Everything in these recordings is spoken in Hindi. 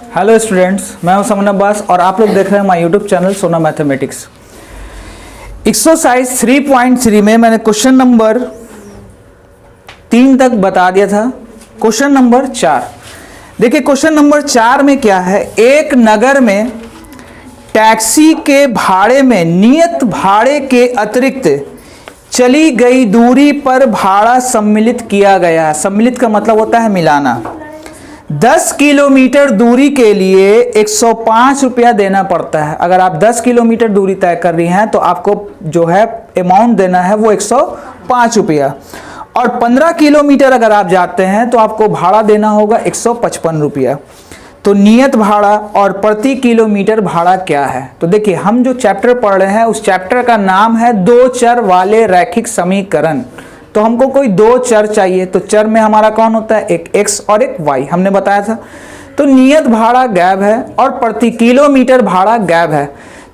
हेलो स्टूडेंट्स, मैं हूं समन अब्बास और आप लोग देख रहे हैं माय यूट्यूब चैनल सोना मैथमेटिक्स। एक्सरसाइज 3.3 में मैंने क्वेश्चन नंबर 3 तक बता दिया था। क्वेश्चन नंबर 4 देखिए, क्वेश्चन नंबर 4 में क्या है, एक नगर में टैक्सी के भाड़े में नियत भाड़े के अतिरिक्त चली गई दूरी पर भाड़ा सम्मिलित किया गया है। सम्मिलित का मतलब होता है मिलाना। 10 किलोमीटर दूरी के लिए 105 रुपया देना पड़ता है। अगर आप 10 किलोमीटर दूरी तय कर रही हैं तो आपको जो है अमाउंट देना है वो 105 रुपया, और 15 किलोमीटर अगर आप जाते हैं तो आपको भाड़ा देना होगा 155 रुपया। तो नियत भाड़ा और प्रति किलोमीटर भाड़ा क्या है? तो देखिए, हम जो चैप्टर पढ़ रहे हैं उस चैप्टर का नाम है दो चर वाले रैखिक समीकरण। तो हमको कोई दो चर चाहिए, तो चर में हमारा कौन होता है, एक x और एक y, हमने बताया था। तो नियत भाड़ा गैब है और प्रति किलोमीटर भाड़ा गैब है।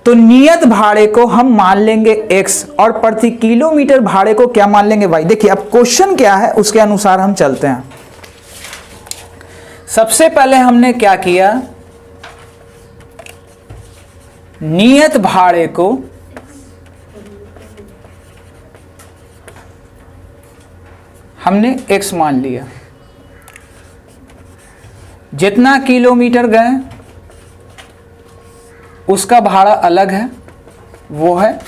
तो नियत भाड़े को हम मान लेंगे x और प्रति किलोमीटर भाड़े को क्या मान लेंगे, y। देखिए, अब क्वेश्चन क्या है उसके अनुसार हम चलते हैं। सबसे पहले हमने क्या किया, नियत भाड़े को हमने x मान लिया। जितना किलोमीटर गए उसका भाड़ा अलग है, वो है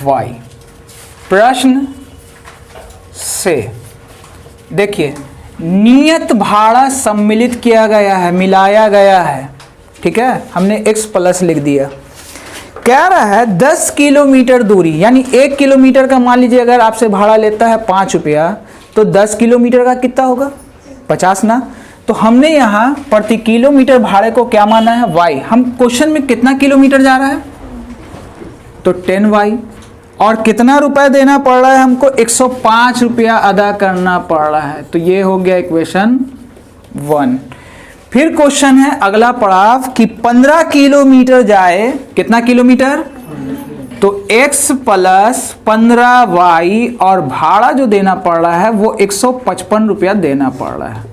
y। प्रश्न से देखिए, नियत भाड़ा सम्मिलित किया गया है, मिलाया गया है, ठीक है। हमने x प्लस लिख दिया। कह रहा है 10 किलोमीटर दूरी, यानी 1 किलोमीटर का मान लीजिए अगर आपसे भाड़ा लेता है 5 रुपया, तो 10 किलोमीटर का कितना होगा, 50 ना। तो हमने यहाँ प्रति किलोमीटर भाड़े को क्या माना है, y। हम क्वेश्चन में कितना किलोमीटर जा रहा है, तो 10y, और कितना रुपए देना पड़ रहा है हमको, 105 रुपया अदा करना पड़ रहा है। तो ये हो गया इक्वेशन 1। फिर क्वेश्चन है अगला पड़ाव कि 15 किलोमीटर जाए, कितना किलोमीटर, तो x प्लस 15y, और भाड़ा जो देना पड़ रहा है वो 155 रुपया देना पड़ रहा है।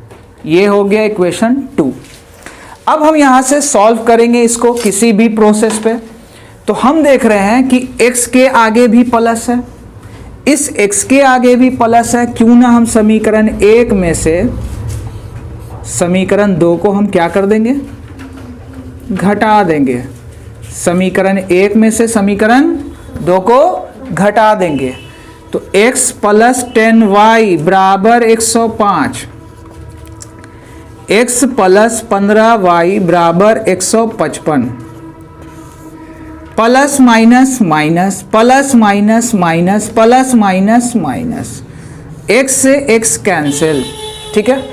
ये हो गया इक्वेशन 2। अब हम यहां से सॉल्व करेंगे इसको किसी भी प्रोसेस पे। तो हम देख रहे हैं कि x के आगे भी प्लस है, इस x के आगे भी प्लस है। क्यों ना हम समीकरण 1 में से समीकरण 2 को हम क्या कर देंगे, घटा देंगे। समीकरण 1 में से समीकरण 2 को घटा देंगे। तो x प्लस 10y बराबर 105, x प्लस 15y बराबर 155, plus minus minus, plus minus minus, plus minus minus, x से x कैंसिल, ठीक है।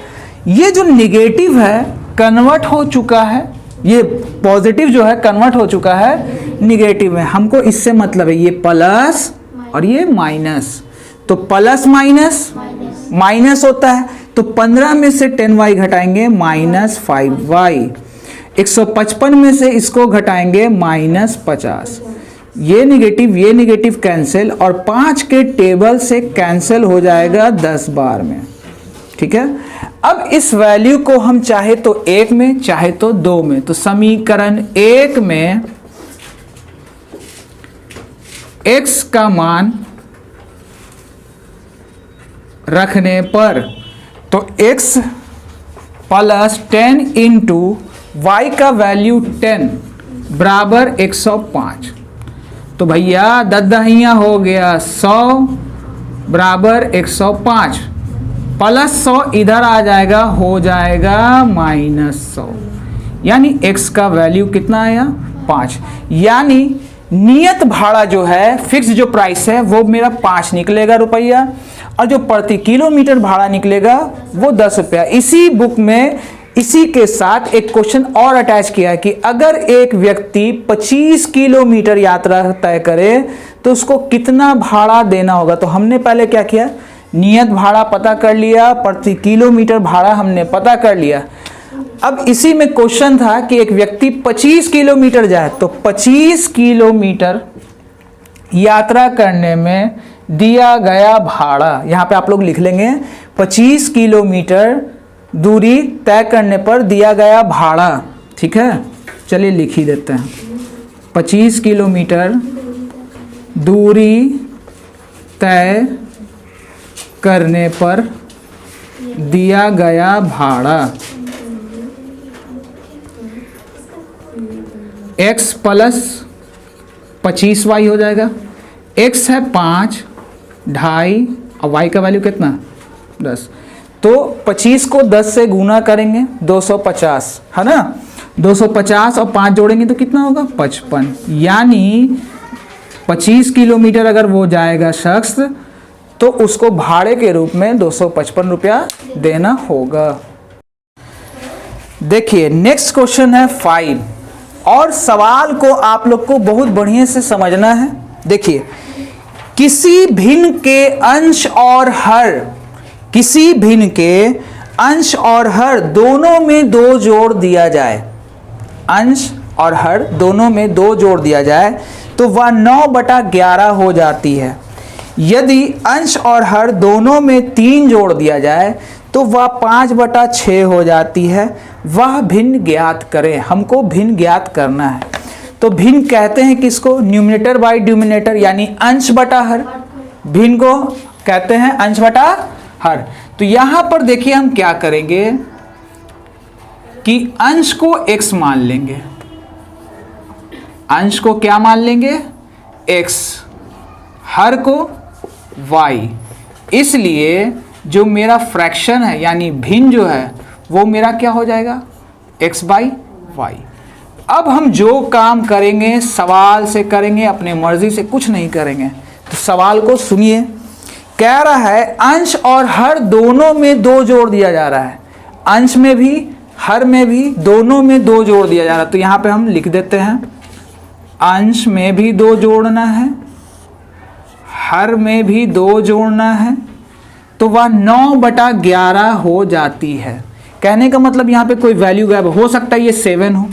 ये जो निगेटिव है कन्वर्ट हो चुका है, ये पॉजिटिव जो है कन्वर्ट हो चुका है निगेटिव में। हमको इससे मतलब है ये प्लस और ये माइनस। तो प्लस माइनस माइनस होता है, तो 15 में से 10y घटाएंगे माइनस 5y, 155 में से इसको घटाएंगे माइनस 50। ये निगेटिव कैंसिल, और 5 के टेबल से कैंसिल हो जाएगा 10 बार में, ठीक है। अब इस वैल्यू को हम चाहे तो 1 में चाहे तो 2 में, तो समीकरण 1 में x का मान रखने पर, तो x प्लस 10 इंटू y का वैल्यू 10 बराबर 105। तो भैया ददहिया हो गया 100 बराबर 105, प्लस 100 इधर आ जाएगा, हो जाएगा माइनस 100। यानी x का वैल्यू कितना आया, 5। यानी नियत भाड़ा जो है, फिक्स जो प्राइस है वो मेरा 5 निकलेगा रुपया, और जो प्रति किलोमीटर भाड़ा निकलेगा वो 10 रुपया। इसी बुक में इसी के साथ एक क्वेश्चन और अटैच किया है कि अगर एक व्यक्ति 25 किलोमीटर यात्रा तय करे तो उसको कितना भाड़ा देना होगा। तो हमने पहले क्या किया, नियत भाड़ा पता कर लिया, प्रति किलोमीटर भाड़ा हमने पता कर लिया। अब इसी में क्वेश्चन था कि एक व्यक्ति 25 किलोमीटर जाए, तो 25 किलोमीटर यात्रा करने में दिया गया भाड़ा, यहां पे आप लोग लिख लेंगे 25 किलोमीटर दूरी तय करने पर दिया गया भाड़ा, ठीक है, चलिए लिख ही देते हैं। 25 किलोमीटर दूरी तय करने पर दिया गया भाड़ा x प्लस 25y हो जाएगा। x है 5, 2.5 और y का वैल्यू कितना 10। तो 25 को 10 से गुना करेंगे 250 है ना, 250 और 5 जोड़ेंगे तो कितना होगा 55। यानी 25 किलोमीटर अगर वो जाएगा शख्स तो उसको भाड़े के रूप में 255 रुपया देना होगा। देखिए नेक्स्ट क्वेश्चन है 5 और सवाल को आप लोग को बहुत बढ़िया से समझना है। देखिए किसी भिन्न के अंश और हर, किसी भिन्न के अंश और हर दोनों में 2 जोड़ दिया जाए, अंश और हर दोनों में 2 जोड़ दिया जाए तो वह 9/11 हो जाती है। यदि अंश और हर दोनों में 3 जोड़ दिया जाए तो वह 5/6 हो जाती है। वह भिन्न ज्ञात करें। हमको भिन्न ज्ञात करना है। तो भिन्न कहते हैं किसको, न्यूमरेटर बाय डिनोमिनेटर, यानी अंश बटा हर। भिन्न को कहते हैं अंश बटा हर। तो यहां पर देखिए हम क्या करेंगे कि अंश को x मान लेंगे, अंश को क्या मान लेंगे x, हर को y। इसलिए जो मेरा फ्रैक्शन है यानी भिन्न जो है वो मेरा क्या हो जाएगा x/y। अब हम जो काम करेंगे सवाल से करेंगे, अपने मर्जी से कुछ नहीं करेंगे। तो सवाल को सुनिए, कह रहा है अंश और हर दोनों में 2 जोड़ दिया जा रहा है। अंश में भी हर में भी दोनों में 2 जोड़ दिया जा रहा है। तो यहाँ पे हम लिख देते हैं अंश में भी 2 जोड़ना है, हर में भी 2 जोड़ना है, तो वह 9/11 हो जाती है। कहने का मतलब यहाँ पे कोई वैल्यू गायब हो सकता है, ये 7 हो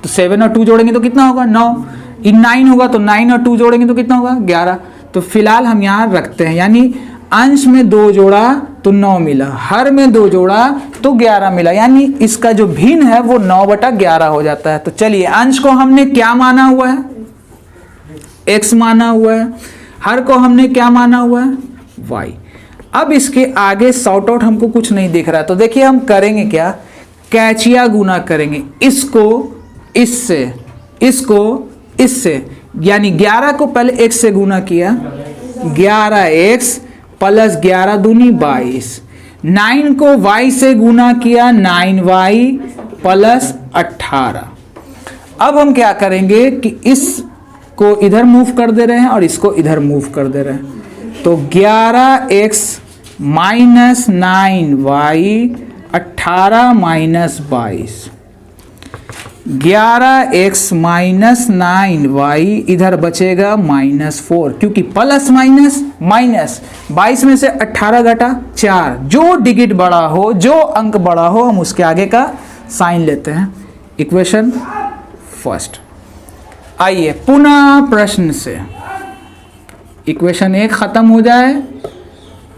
तो 7 और 2 जोड़ेंगे तो कितना होगा 9, ये 9 होगा तो 9 और 2 जोड़ेंगे तो कितना होगा 11। तो फिलहाल हम यहाँ रखते हैं, यानी अंश में 2 जोड़ा तो 9 मिला, हर में 2 जोड़ा तो 11 मिला, यानी इसका जो भिन्न है वो 9/11 हो जाता है। तो चलिए अंश को हमने क्या माना हुआ है x माना हुआ है, हर को हमने क्या माना हुआ है y। अब इसके आगे सॉर्ट आउट हमको कुछ नहीं दिख रहा है। तो देखिए हम करेंगे क्या, कैचिया गुना करेंगे, इसको इससे, इसको इससे, यानी 11 को पहले x से गुना किया, 11x प्लस 11 दूनी 22। 9 को y से गुना किया, 9y प्लस 18। अब हम क्या करेंगे कि इसको इधर मूव कर दे रहे हैं और इसको इधर मूव कर दे रहे हैं। तो 11x minus 9y 18 minus 22, 11x minus 9y इधर बचेगा -4, क्योंकि प्लस माइनस माइनस 22 में से 18 घटा 4, जो डिजिट बड़ा हो, जो अंक बड़ा हो, हम उसके आगे का साइन लेते हैं। Equation first. आइए पुनः प्रश्न से, इक्वेशन 1 खत्म हो जाए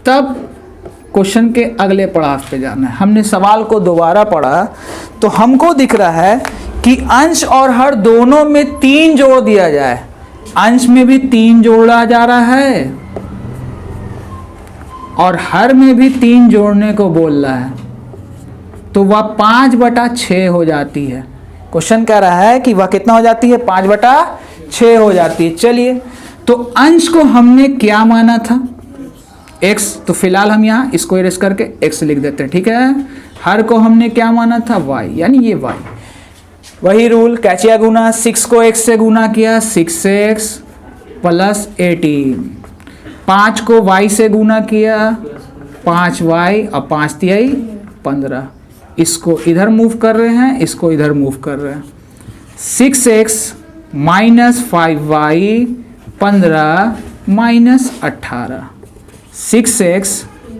तब क्वेश्चन के अगले पड़ाव पे जाना है। हमने सवाल को दोबारा पढ़ा तो हमको दिख रहा है कि अंश और हर दोनों में 3 जोड़ दिया जाए, अंश में भी 3 जोड़ा जा रहा है और हर में भी 3 जोड़ने को बोल रहा है, तो वह 5/6 हो जाती है। क्वेश्चन कह रहा है कि वह कितना हो जाती है 5/6 हो जाती है। चलिए तो अंश को हमने क्या माना था x, तो फिलहाल हम यहाँ इसको इरेज करके x लिख देते हैं, ठीक है। हर को हमने क्या माना था y, यानी ये y। वही रूल कैचिया गुना, 6 को x से गुना किया, 6x प्लस 18। 5 को y से गुना किया, 5y और 5 तिहाई 15। इसको इधर मूव कर रहे हैं, इसको इधर मूव कर रहे हैं। 6x minus 5y 15 minus 18, 6x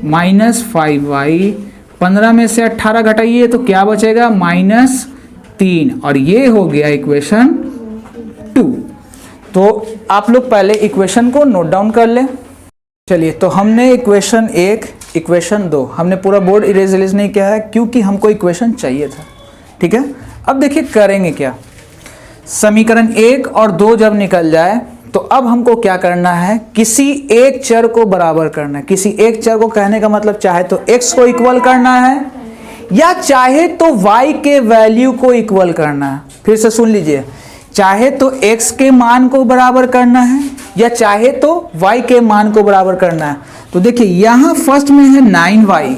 minus 5y 15 में से 18 घटाइए तो क्या बचेगा -3, और ये हो गया इक्वेशन 2। तो आप लोग पहले इक्वेशन को नोट डाउन कर लें। चलिए तो हमने इक्वेशन 1, इक्वेशन 2, हमने पूरा बोर्ड इरेज नहीं किया है क्योंकि हमको इक्वेशन चाहिए था, ठीक है। अब देखिए करेंगे क्या, समीकरण 1 और 2 जब निकल जाए तो अब हमको क्या करना है, किसी एक चर को बराबर करना है। किसी एक चर को कहने का मतलब चाहे तो x को इक्वल करना है या चाहे तो y के वैल्यू को इक्वल करना है। फिर से सुन लीजिए, चाहे तो x के मान को बराबर करना है या चाहे तो y के मान को बराबर करना है। तो देखिए यहाँ फर्स्ट में है 9y,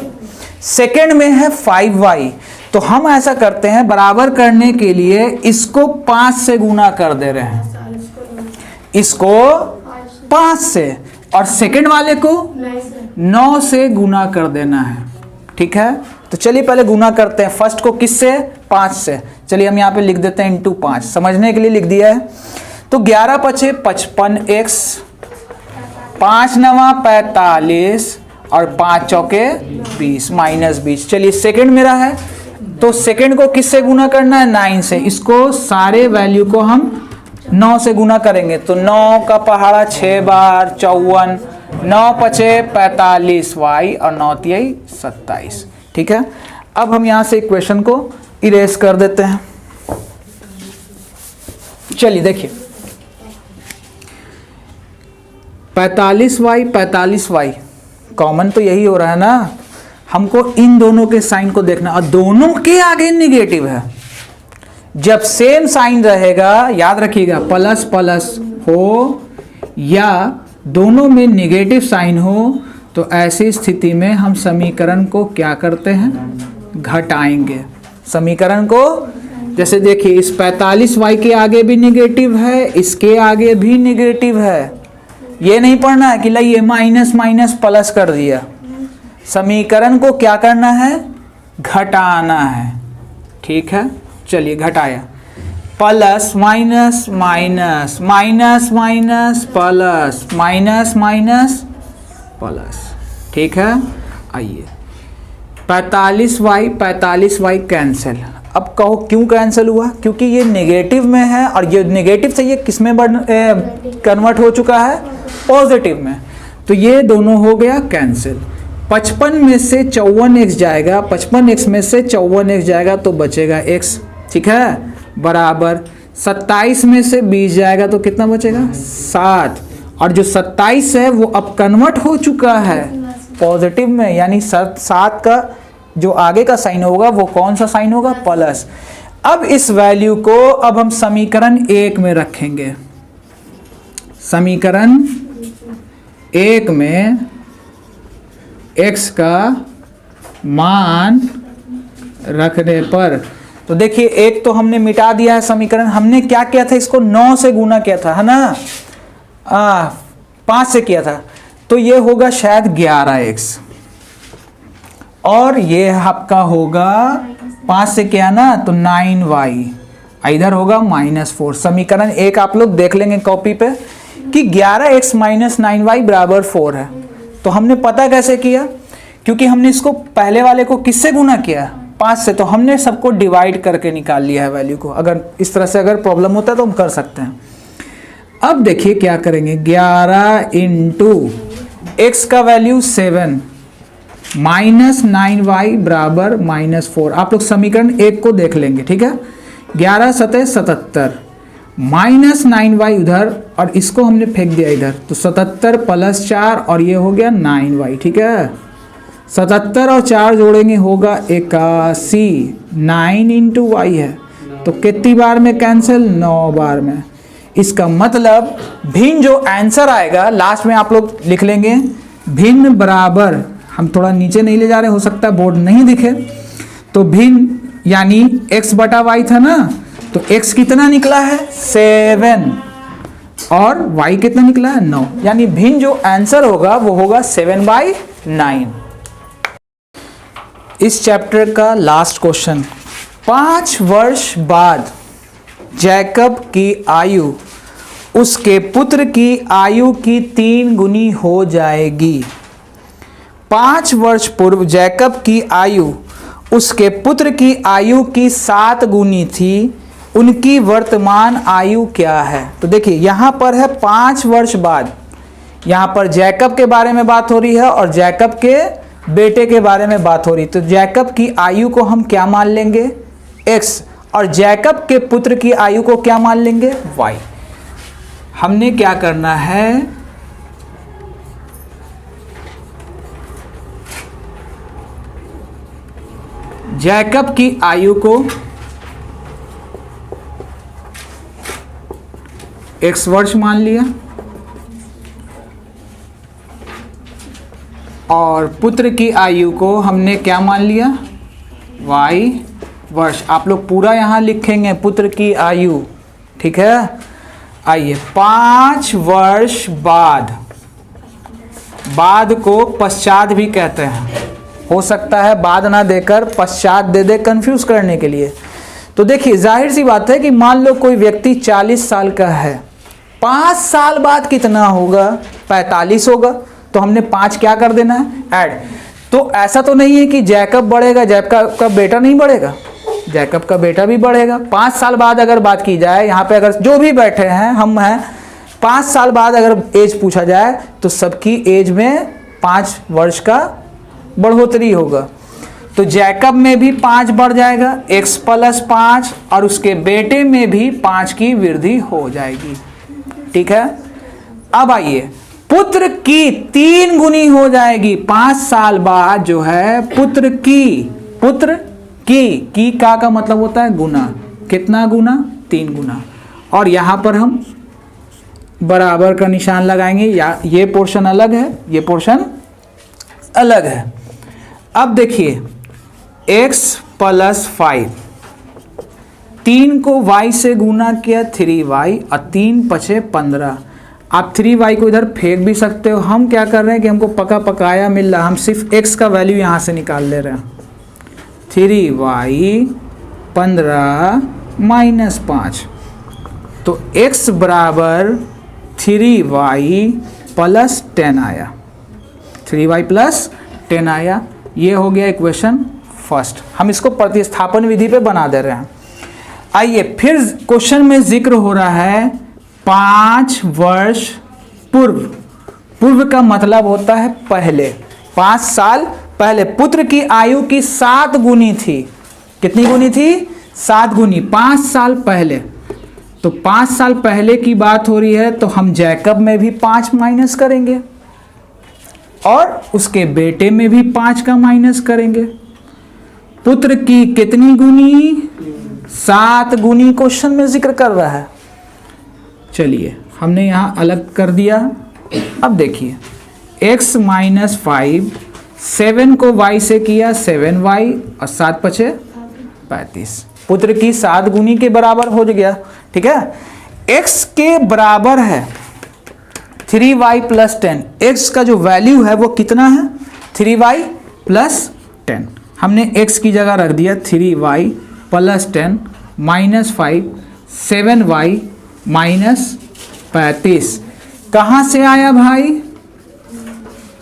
सेकंड में है 5y। तो हम ऐसा करते हैं, बराबर करने के लिए इसको 5 से गुना कर दे रहे हैं, इसको 5 से, और सेकंड वाले को 9 से गुना कर देना है। ठीक है, तो चलिए पहले गुना करते हैं। फर्स्ट को किससे, 5 से। चलिए हम यहाँ पे लिख देते हैं इंटू 5, समझने के लिए लिख दिया है। तो 11 पचे 55x, 5 नवा 45 और 5 चौके 20 माइनस 20। चलिए सेकंड मेरा है, तो सेकंड को किससे गुना करना है, 9 से। इसको सारे वैल्यू को हम 9 से गुना करेंगे। तो 9 का पहाड़ा 6 बार 54, 9 पचे 45y और 9 तिहाई 27। ठीक है, अब हम यहां से इक्वेशन को इरेज कर देते हैं। चलिए देखिए 45y कॉमन तो यही हो रहा है ना, हमको इन दोनों के साइन को देखना, और दोनों के आगे निगेटिव है। जब सेम साइन रहेगा, याद रखिएगा, प्लस प्लस हो या दोनों में निगेटिव साइन हो, तो ऐसी स्थिति में हम समीकरण को क्या करते हैं, घटाएंगे समीकरण को। जैसे देखिए इस 45y के आगे भी निगेटिव है, इसके आगे भी निगेटिव है। ये नहीं पढ़ना है कि लाइए माइनस माइनस प्लस कर दिया, समीकरण को क्या करना है, घटाना है। ठीक है, चलिए घटाया, plus minus minus minus minus plus minus minus plus. ठीक है, आइए 45y कैंसिल। अब कहो क्यों कैंसिल हुआ, क्योंकि ये नेगेटिव में है और ये नेगेटिव से ये किस में कन्वर्ट हो चुका है, पॉजिटिव में। तो ये दोनों हो गया कैंसिल। 55 में से 54x जाएगा, 55x में से 54x जाएगा तो बचेगा x। ठीक है, बराबर 27 में से 20 जाएगा तो कितना बचेगा, 7। और जो 27 है वो अब कन्वर्ट हो चुका है पॉजिटिव में, यानी 7 का जो आगे का साइन होगा वो कौन सा साइन होगा, प्लस। अब इस वैल्यू को अब हम समीकरण 1 में रखेंगे। समीकरण 1 में x का मान रखने पर, तो देखिए एक तो हमने मिटा दिया है समीकरण, हमने क्या किया था, इसको 9 से गुना किया था, है ना, 5 से किया था, तो ये होगा शायद 11x, और ये आपका होगा 5 से किया ना तो 9y, इधर होगा -4। समीकरण 1 आप लोग देख लेंगे कॉपी पे कि 11x माइनस 9y बराबर 4 है। तो हमने पता कैसे किया, क्योंकि हमने इसको पहले वाले को किससे गुना किया, 5 से, तो हमने सबको डिवाइड करके निकाल लिया है वैल्यू को। अगर इस तरह से अगर प्रॉब्लम होता है तो हम कर सकते हैं। अब देखिए क्या करेंगे, 11 इंटू एक्स का वैल्यू 7 माइनस 9y बराबर -4। आप लोग समीकरण 1 को देख लेंगे। ठीक है, 11 सतह 77 माइनस 9y उधर, और इसको हमने फेंक दिया इधर, तो 77 प्लस 4 और ये हो गया 9y। ठीक है, 77 और 4 जोड़ेंगे होगा 81। 9 इंटू वाई है तो कितनी बार में कैंसिल, 9 बार में। इसका मतलब भिन्न जो आंसर आएगा लास्ट में आप लोग लिख लेंगे, भिन्न बराबर, हम थोड़ा नीचे नहीं ले जा रहे, हो सकता है बोर्ड नहीं दिखे, तो भिन्न यानी x बटा वाई था ना, तो x कितना निकला है 7 और y कितना निकला है 9, यानी भिन्न जो आंसर होगा वो होगा 7/9। इस चैप्टर का लास्ट क्वेश्चन, 5 वर्ष बाद जैकब की आयु उसके पुत्र की आयु की 3 गुनी हो जाएगी। 5 वर्ष पूर्व जैकब की आयु उसके पुत्र की आयु की 7 गुनी थी, उनकी वर्तमान आयु क्या है। तो देखिए यहाँ पर है 5 वर्ष बाद, यहाँ पर जैकब के बारे में बात हो रही है और जैकब के बेटे के बारे में बात हो रही है। तो जैकब की आयु को हम क्या मान लेंगे, x, और जैकब के पुत्र की आयु को क्या मान लेंगे, y। हमने क्या करना है, जैकब की आयु को x वर्ष मान लिया और पुत्र की आयु को हमने क्या मान लिया, y वर्ष। आप लोग पूरा यहाँ लिखेंगे पुत्र की आयु, ठीक है। आइए 5 वर्ष बाद, बाद को पश्चात भी कहते हैं, हो सकता है बाद ना देकर पश्चात दे दे कंफ्यूज करने के लिए। तो देखिए जाहिर सी बात है कि मान लो कोई व्यक्ति 40 साल का है, 5 साल बाद कितना होगा, 45 होगा। तो हमने 5 क्या कर देना है, ऐड। तो ऐसा तो नहीं है कि जैकब बढ़ेगा, जैकब का बेटा नहीं बढ़ेगा, जैकब का बेटा भी बढ़ेगा। 5 साल बाद अगर बात की जाए, यहाँ पे अगर जो भी बैठे हैं हम हैं, 5 साल बाद अगर एज पूछा जाए तो सबकी एज में 5 वर्ष का बढ़ोतरी होगा। तो जैकब में भी 5 बढ़ जाएगा, x + 5, और उसके बेटे में भी 5 की वृद्धि हो जाएगी, ठीक है। अब आइए पुत्र की 3 गुनी हो जाएगी 5 साल बाद जो है, पुत्र की का मतलब होता है गुना, कितना गुना, 3 गुना। और यहां पर हम बराबर का निशान लगाएंगे, या ये पोर्शन अलग है, ये पोर्शन अलग है। अब देखिए x + 5, 3 को y से गुना किया 3y, और 3 × 5 = 15। आप 3y को इधर फेंक भी सकते हो। हम क्या कर रहे हैं कि हमको पका पकाया मिल रहा, हम सिर्फ x का वैल्यू यहाँ से निकाल ले रहे हैं। 3y 15 - 5, तो x बराबर 3y + 10 आया, 3y + 10 आया। ये हो गया इक्वेशन फर्स्ट। हम इसको प्रतिस्थापन विधि पे बना दे रहे हैं। आइए फिर क्वेश्चन में जिक्र हो रहा है 5 वर्ष पूर्व। पूर्व का मतलब होता है पहले, 5 साल पहले। पुत्र की आयु की 7 गुनी थी, कितनी गुनी थी, 7 गुनी, 5 साल पहले। तो 5 साल पहले की बात हो रही है, तो हम जैकब में भी 5 माइनस करेंगे और उसके बेटे में भी 5 का माइनस करेंगे। पुत्र की कितनी गुनी, 7 गुनी क्वेश्चन में जिक्र कर रहा है। चलिए हमने यहां अलग कर दिया। अब देखिए x - 5, 7 को y से किया 7y, और 7 × 5 = 35। पुत्र की 7 गुनी के बराबर हो गया, ठीक है। x के बराबर है 3y + 10। x का जो वैल्यू है वो कितना है, 3y + 10। हमने x की जगह रख दिया 3y + 10 - 5, 7y - 35। कहाँ से आया भाई,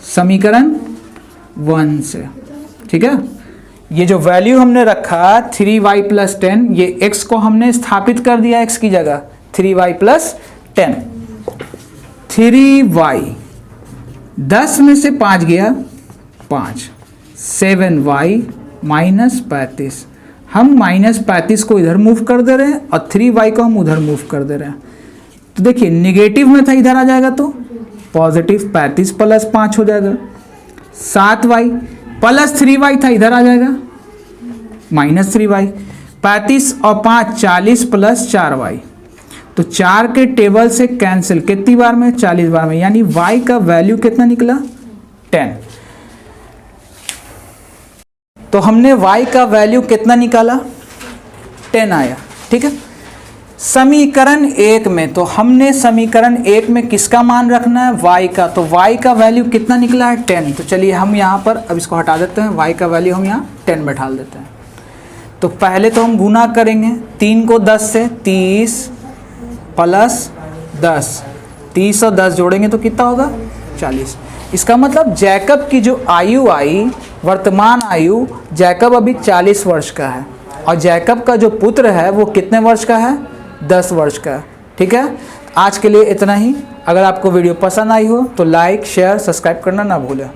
समीकरण 1 से, ठीक है। ये जो वैल्यू हमने रखा 3y + 10, ये x को हमने स्थापित कर दिया x की जगह, 3y + 10। 3y 10 में से 5 गया 5, 7y - 35। हम -35 को इधर मूव कर दे रहे हैं और 3y को हम उधर मूव कर दे रहे हैं। तो देखिए नेगेटिव में था, इधर आ जाएगा तो पॉजिटिव, 35 + 5 हो जाएगा। 7y + 3y था, इधर आ जाएगा -3y। 35 और 5 40 + 4y, तो 4 के टेबल से कैंसिल, कितनी बार में, 40 बार में, यानी y का वैल्यू कितना निकला, 10। तो हमने y का वैल्यू कितना निकाला, 10 आया, ठीक है। समीकरण 1 में, तो हमने समीकरण 1 में किसका मान रखना है, y का। तो y का वैल्यू कितना निकला है, 10। तो चलिए हम यहाँ पर अब इसको हटा देते हैं, y का वैल्यू हम यहाँ 10 बैठा देते हैं। तो पहले तो हम गुना करेंगे 3 को 10 से, 30 + 10, 30 और 10 जोड़ेंगे तो कितना होगा, 40। इसका मतलब जैकब की जो आयु आई, वर्तमान आयु, जैकब अभी 40 वर्ष का है, और जैकब का जो पुत्र है वो कितने वर्ष का है, 10 वर्ष का है, ठीक है। आज के लिए इतना ही। अगर आपको वीडियो पसंद आई हो तो लाइक, शेयर, सब्सक्राइब करना ना भूलें।